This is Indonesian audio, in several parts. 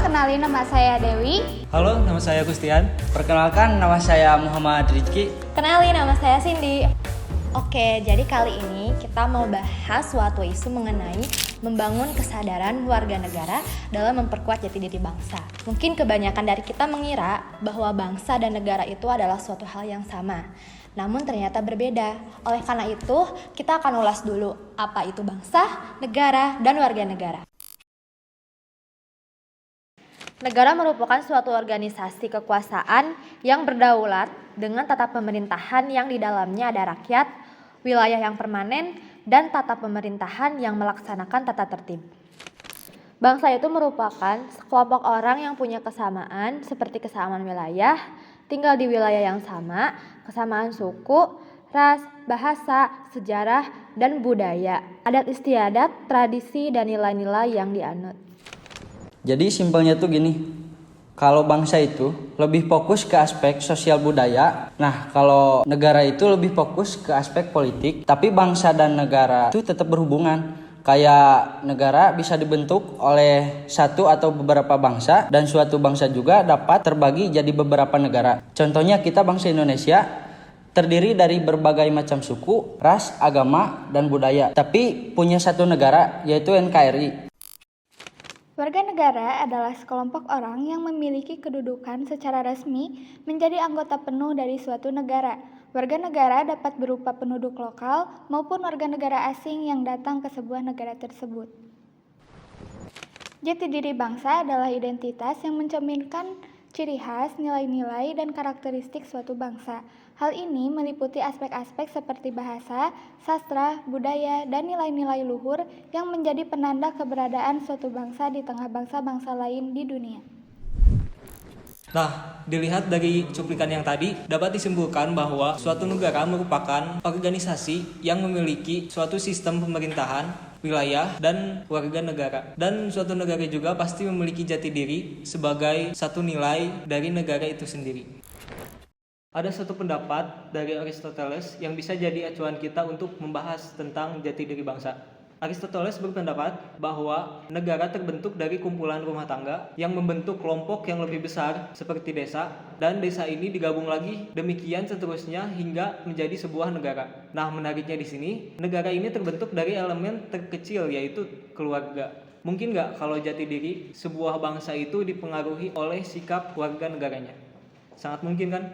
kenalin nama saya Dewi. Halo, nama saya Gustian. Perkenalkan, nama saya Muhammad Rizky. Kenalin, nama saya Cindy. Oke, jadi kali ini kita mau bahas suatu isu mengenai membangun kesadaran warga negara dalam memperkuat jati diri bangsa. Mungkin kebanyakan dari kita mengira bahwa bangsa dan negara itu adalah suatu hal yang sama. Namun ternyata berbeda. Oleh karena itu, kita akan ulas dulu apa itu bangsa, negara, dan warga negara. Negara merupakan suatu organisasi kekuasaan yang berdaulat dengan tata pemerintahan yang di dalamnya ada rakyat, wilayah yang permanen, dan tata pemerintahan yang melaksanakan tata tertib. Bangsa itu merupakan sekelompok orang yang punya kesamaan seperti kesamaan wilayah, tinggal di wilayah yang sama, kesamaan suku, ras, bahasa, sejarah, dan budaya, adat istiadat, tradisi, dan nilai-nilai yang dianut. Jadi simpelnya tuh gini, kalau bangsa itu lebih fokus ke aspek sosial budaya, nah kalau negara itu lebih fokus ke aspek politik, tapi bangsa dan negara itu tetap berhubungan. Kayak negara bisa dibentuk oleh satu atau beberapa bangsa, dan suatu bangsa juga dapat terbagi jadi beberapa negara. Contohnya kita bangsa Indonesia terdiri dari berbagai macam suku, ras, agama, dan budaya, tapi punya satu negara yaitu NKRI. Warga negara adalah sekelompok orang yang memiliki kedudukan secara resmi menjadi anggota penuh dari suatu negara. Warga negara dapat berupa penduduk lokal maupun warga negara asing yang datang ke sebuah negara tersebut. Jati diri bangsa adalah identitas yang mencerminkan ciri khas, nilai-nilai, dan karakteristik suatu bangsa. Hal ini meliputi aspek-aspek seperti bahasa, sastra, budaya, dan nilai-nilai luhur yang menjadi penanda keberadaan suatu bangsa di tengah bangsa-bangsa lain di dunia. Nah, dilihat dari cuplikan yang tadi, dapat disimpulkan bahwa suatu negara merupakan organisasi yang memiliki suatu sistem pemerintahan, wilayah, dan warga negara. Dan suatu negara juga pasti memiliki jati diri sebagai satu nilai dari negara itu sendiri. Ada satu pendapat dari Aristoteles yang bisa jadi acuan kita untuk membahas tentang jati diri bangsa. Aristoteles berpendapat bahwa negara terbentuk dari kumpulan rumah tangga yang membentuk kelompok yang lebih besar seperti desa, dan desa ini digabung lagi, demikian seterusnya hingga menjadi sebuah negara. Nah, menariknya di sini, negara ini terbentuk dari elemen terkecil yaitu keluarga. Mungkin nggak kalau jati diri sebuah bangsa itu dipengaruhi oleh sikap warga negaranya? Sangat mungkin kan?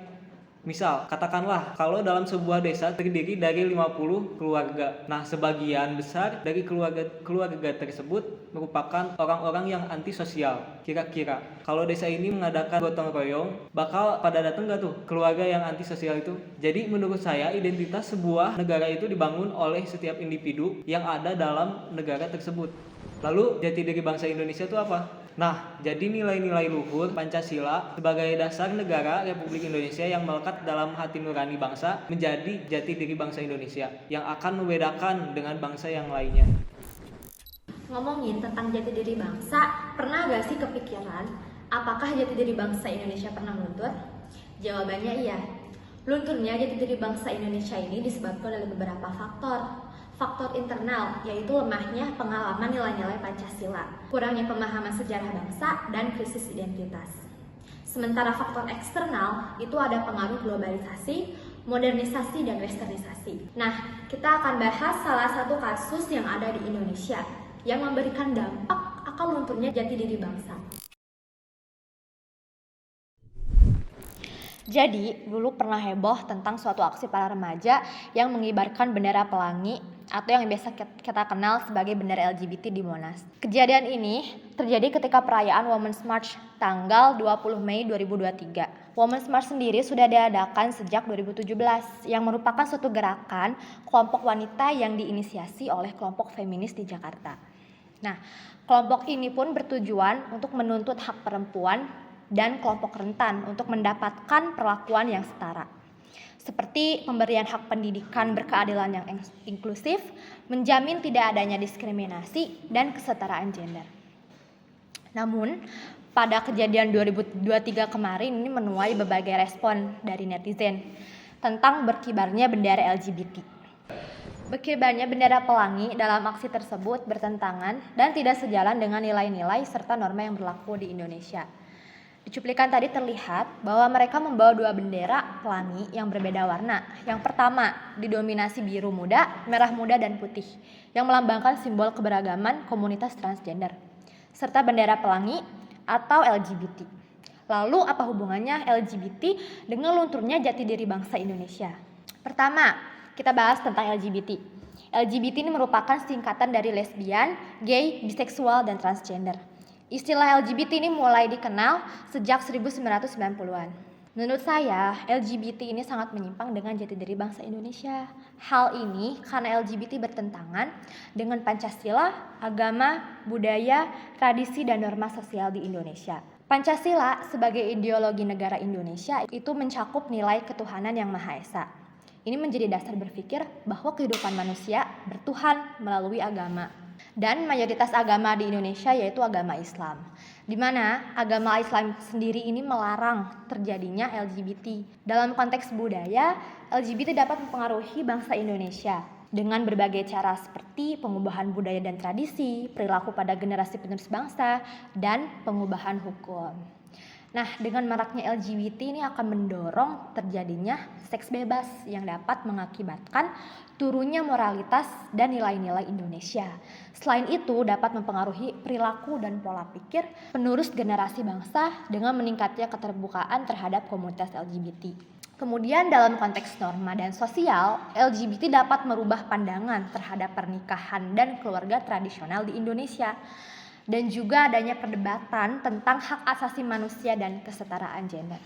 Misal, katakanlah kalau dalam sebuah desa terdiri dari 50 keluarga. Nah, sebagian besar dari keluarga tersebut merupakan orang-orang yang antisosial. Kira-kira, kalau desa ini mengadakan gotong royong, bakal pada datang gak tuh keluarga yang antisosial itu? Jadi menurut saya, identitas sebuah negara itu dibangun oleh setiap individu yang ada dalam negara tersebut. Lalu, jati diri bangsa Indonesia itu apa? Nah, jadi nilai-nilai luhur Pancasila sebagai dasar negara Republik Indonesia yang melekat dalam hati nurani bangsa menjadi jati diri bangsa Indonesia yang akan membedakan dengan bangsa yang lainnya. Ngomongin tentang jati diri bangsa, pernah gak sih kepikiran apakah jati diri bangsa Indonesia pernah luntur? Jawabannya iya. Lunturnya jati diri bangsa Indonesia ini disebabkan oleh beberapa faktor. Faktor internal, yaitu lemahnya pengalaman nilai-nilai Pancasila, kurangnya pemahaman sejarah bangsa, dan krisis identitas. Sementara faktor eksternal, itu ada pengaruh globalisasi, modernisasi, dan westernisasi. Nah, kita akan bahas salah satu kasus yang ada di Indonesia yang memberikan dampak akan lunturnya jati diri bangsa. Jadi, dulu pernah heboh tentang suatu aksi para remaja yang mengibarkan bendera pelangi atau yang biasa kita kenal sebagai bendera LGBT di Monas. Kejadian ini terjadi ketika perayaan Women's March tanggal 20 Mei 2023. Women's March sendiri sudah diadakan sejak 2017 yang merupakan suatu gerakan kelompok wanita yang diinisiasi oleh kelompok feminis di Jakarta. Nah, kelompok ini pun bertujuan untuk menuntut hak perempuan dan kelompok rentan untuk mendapatkan perlakuan yang setara. Seperti pemberian hak pendidikan berkeadilan yang inklusif, menjamin tidak adanya diskriminasi, dan kesetaraan gender. Namun, pada kejadian 2023 kemarin ini menuai berbagai respon dari netizen tentang berkibarnya bendera LGBT. Berkibarnya bendera pelangi dalam aksi tersebut bertentangan dan tidak sejalan dengan nilai-nilai serta norma yang berlaku di Indonesia. Di cuplikan tadi terlihat bahwa mereka membawa dua bendera pelangi yang berbeda warna. Yang pertama didominasi biru muda, merah muda, dan putih yang melambangkan simbol keberagaman komunitas transgender, serta bendera pelangi atau LGBT. Lalu apa hubungannya LGBT dengan lunturnya jati diri bangsa Indonesia? Pertama, kita bahas tentang LGBT. LGBT ini merupakan singkatan dari lesbian, gay, biseksual, dan transgender. Istilah LGBT ini mulai dikenal sejak 1990-an. Menurut saya, LGBT ini sangat menyimpang dengan jati diri bangsa Indonesia. Hal ini karena LGBT bertentangan dengan Pancasila, agama, budaya, tradisi, dan norma sosial di Indonesia. Pancasila sebagai ideologi negara Indonesia itu mencakup nilai ketuhanan yang Maha Esa. Ini menjadi dasar berpikir bahwa kehidupan manusia bertuhan melalui agama. Dan mayoritas agama di Indonesia yaitu agama Islam. Di mana agama Islam sendiri ini melarang terjadinya LGBT. Dalam konteks budaya, LGBT dapat mempengaruhi bangsa Indonesia dengan berbagai cara seperti pengubahan budaya dan tradisi, perilaku pada generasi penerus bangsa, dan pengubahan hukum. Nah, dengan maraknya LGBT ini akan mendorong terjadinya seks bebas yang dapat mengakibatkan turunnya moralitas dan nilai-nilai Indonesia. Selain itu, dapat mempengaruhi perilaku dan pola pikir penerus generasi bangsa dengan meningkatnya keterbukaan terhadap komunitas LGBT. Kemudian dalam konteks norma dan sosial, LGBT dapat merubah pandangan terhadap pernikahan dan keluarga tradisional di Indonesia. Dan juga adanya perdebatan tentang hak asasi manusia dan kesetaraan gender.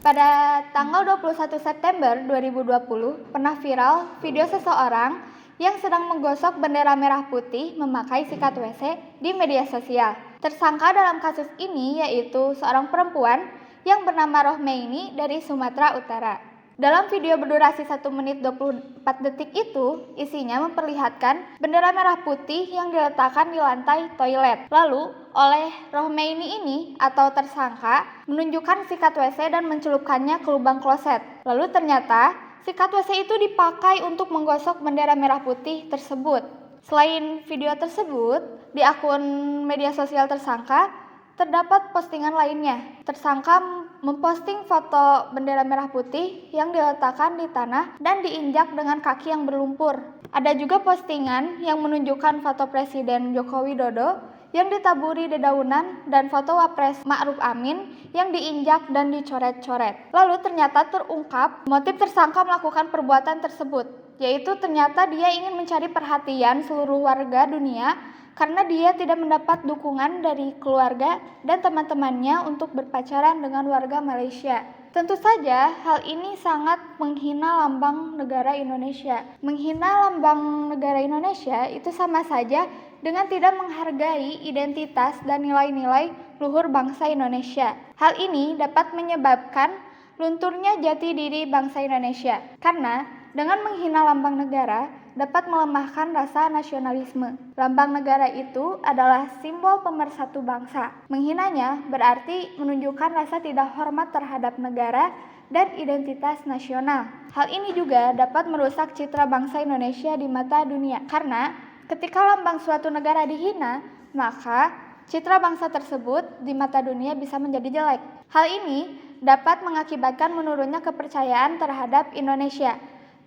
Pada tanggal 21 September 2020, pernah viral video seseorang yang sedang menggosok bendera merah putih memakai sikat WC di media sosial. Tersangka dalam kasus ini yaitu seorang perempuan yang bernama Rohmaini dari Sumatera Utara. Dalam video berdurasi 1 menit 24 detik itu, isinya memperlihatkan bendera merah putih yang diletakkan di lantai toilet. Lalu, oleh Rohmaini ini atau tersangka menunjukkan sikat WC dan mencelupkannya ke lubang kloset. Lalu ternyata, sikat WC itu dipakai untuk menggosok bendera merah putih tersebut. Selain video tersebut, di akun media sosial tersangka, terdapat postingan lainnya. Tersangka memposting foto bendera merah putih yang diletakkan di tanah dan diinjak dengan kaki yang berlumpur. Ada juga postingan yang menunjukkan foto Presiden Joko Widodo yang ditaburi dedaunan dan foto Wapres Ma'ruf Amin yang diinjak dan dicoret-coret. Lalu ternyata terungkap motif tersangka melakukan perbuatan tersebut, yaitu ternyata dia ingin mencari perhatian seluruh warga dunia karena dia tidak mendapat dukungan dari keluarga dan teman-temannya untuk berpacaran dengan warga Malaysia. Tentu saja hal ini sangat menghina lambang negara Indonesia. Menghina lambang negara Indonesia itu sama saja dengan tidak menghargai identitas dan nilai-nilai luhur bangsa Indonesia. Hal ini dapat menyebabkan lunturnya jati diri bangsa Indonesia. Karena dengan menghina lambang negara dapat melemahkan rasa nasionalisme. Lambang negara itu adalah simbol pemersatu bangsa. Menghinanya berarti menunjukkan rasa tidak hormat terhadap negara dan identitas nasional. Hal ini juga dapat merusak citra bangsa Indonesia di mata dunia. Karena ketika lambang suatu negara dihina, maka citra bangsa tersebut di mata dunia bisa menjadi jelek. Hal ini dapat mengakibatkan menurunnya kepercayaan terhadap Indonesia.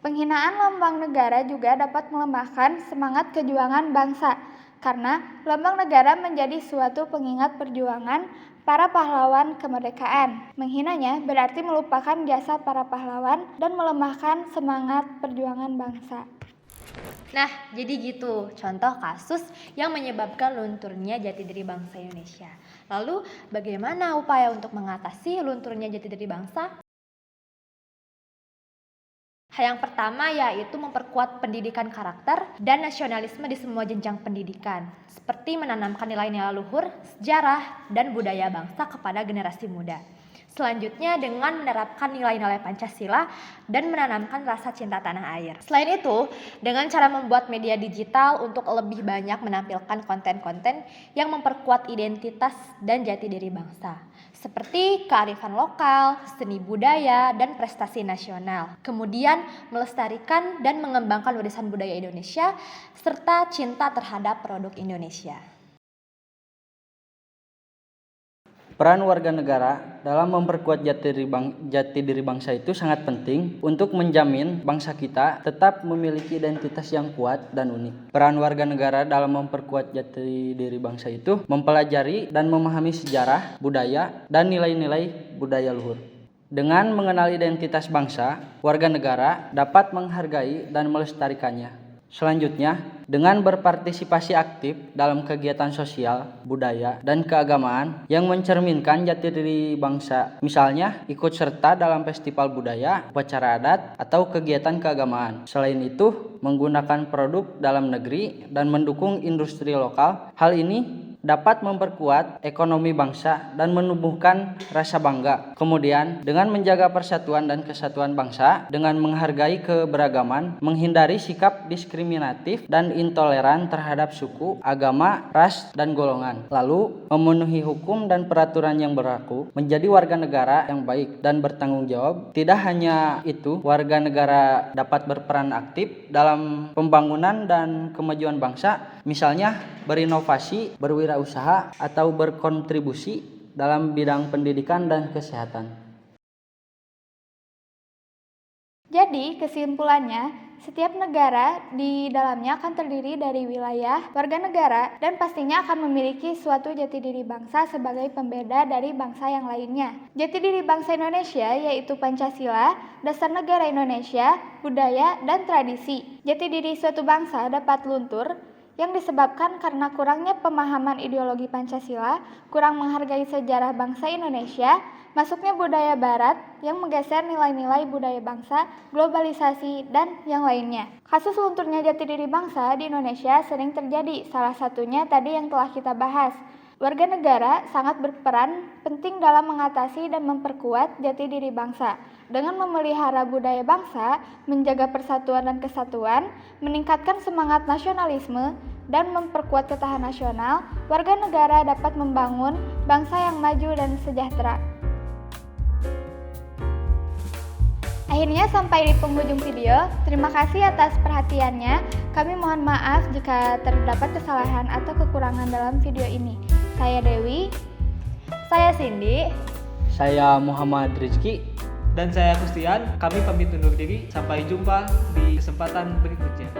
Penghinaan lambang negara juga dapat melemahkan semangat kejuangan bangsa, karena lambang negara menjadi suatu pengingat perjuangan para pahlawan kemerdekaan. Menghinanya berarti melupakan jasa para pahlawan dan melemahkan semangat perjuangan bangsa. Nah, jadi gitu contoh kasus yang menyebabkan lunturnya jati diri bangsa Indonesia. Lalu, bagaimana upaya untuk mengatasi lunturnya jati diri bangsa? Hal yang pertama yaitu memperkuat pendidikan karakter dan nasionalisme di semua jenjang pendidikan, seperti menanamkan nilai-nilai luhur, sejarah, dan budaya bangsa kepada generasi muda. Selanjutnya dengan menerapkan nilai-nilai Pancasila dan menanamkan rasa cinta tanah air. Selain itu, dengan cara membuat media digital untuk lebih banyak menampilkan konten-konten yang memperkuat identitas dan jati diri bangsa, seperti kearifan lokal, seni budaya, dan prestasi nasional. Kemudian melestarikan dan mengembangkan warisan budaya Indonesia serta cinta terhadap produk Indonesia. Peran warga negara dalam memperkuat jati diri bangsa itu sangat penting untuk menjamin bangsa kita tetap memiliki identitas yang kuat dan unik. Peran warga negara dalam memperkuat jati diri bangsa itu mempelajari dan memahami sejarah, budaya, dan nilai-nilai budaya luhur. Dengan mengenal identitas bangsa, warga negara dapat menghargai dan melestarikannya. Selanjutnya, dengan berpartisipasi aktif dalam kegiatan sosial, budaya, dan keagamaan yang mencerminkan jati diri bangsa, misalnya ikut serta dalam festival budaya, upacara adat, atau kegiatan keagamaan. Selain itu, menggunakan produk dalam negeri dan mendukung industri lokal. Hal ini dapat memperkuat ekonomi bangsa dan menumbuhkan rasa bangga. Kemudian, dengan menjaga persatuan dan kesatuan bangsa, dengan menghargai keberagaman, menghindari sikap diskriminatif dan intoleran terhadap suku, agama, ras, dan golongan. Lalu, memenuhi hukum dan peraturan yang berlaku, menjadi warga negara yang baik dan bertanggung jawab. Tidak hanya itu, warga negara dapat berperan aktif dalam pembangunan dan kemajuan bangsa, misalnya berinovasi, berwirausaha, atau berkontribusi dalam bidang pendidikan dan kesehatan. Jadi, kesimpulannya, setiap negara di dalamnya akan terdiri dari wilayah, warga negara, dan pastinya akan memiliki suatu jati diri bangsa sebagai pembeda dari bangsa yang lainnya. Jati diri bangsa Indonesia yaitu Pancasila, dasar negara Indonesia, budaya, dan tradisi. Jati diri suatu bangsa dapat luntur yang disebabkan karena kurangnya pemahaman ideologi Pancasila, kurang menghargai sejarah bangsa Indonesia, masuknya budaya barat yang menggeser nilai-nilai budaya bangsa, globalisasi, dan yang lainnya. Kasus lunturnya jati diri bangsa di Indonesia sering terjadi, salah satunya tadi yang telah kita bahas. Warga negara sangat berperan penting dalam mengatasi dan memperkuat jati diri bangsa. Dengan memelihara budaya bangsa, menjaga persatuan dan kesatuan, meningkatkan semangat nasionalisme, dan memperkuat ketahanan nasional, warga negara dapat membangun bangsa yang maju dan sejahtera. Akhirnya sampai di penghujung video. Terima kasih atas perhatiannya. Kami mohon maaf jika terdapat kesalahan atau kekurangan dalam video ini. Saya Dewi. Saya Cindy. Saya Muhammad Rizky. Dan saya Kustian, kami pamit undur diri. Sampai jumpa di kesempatan berikutnya.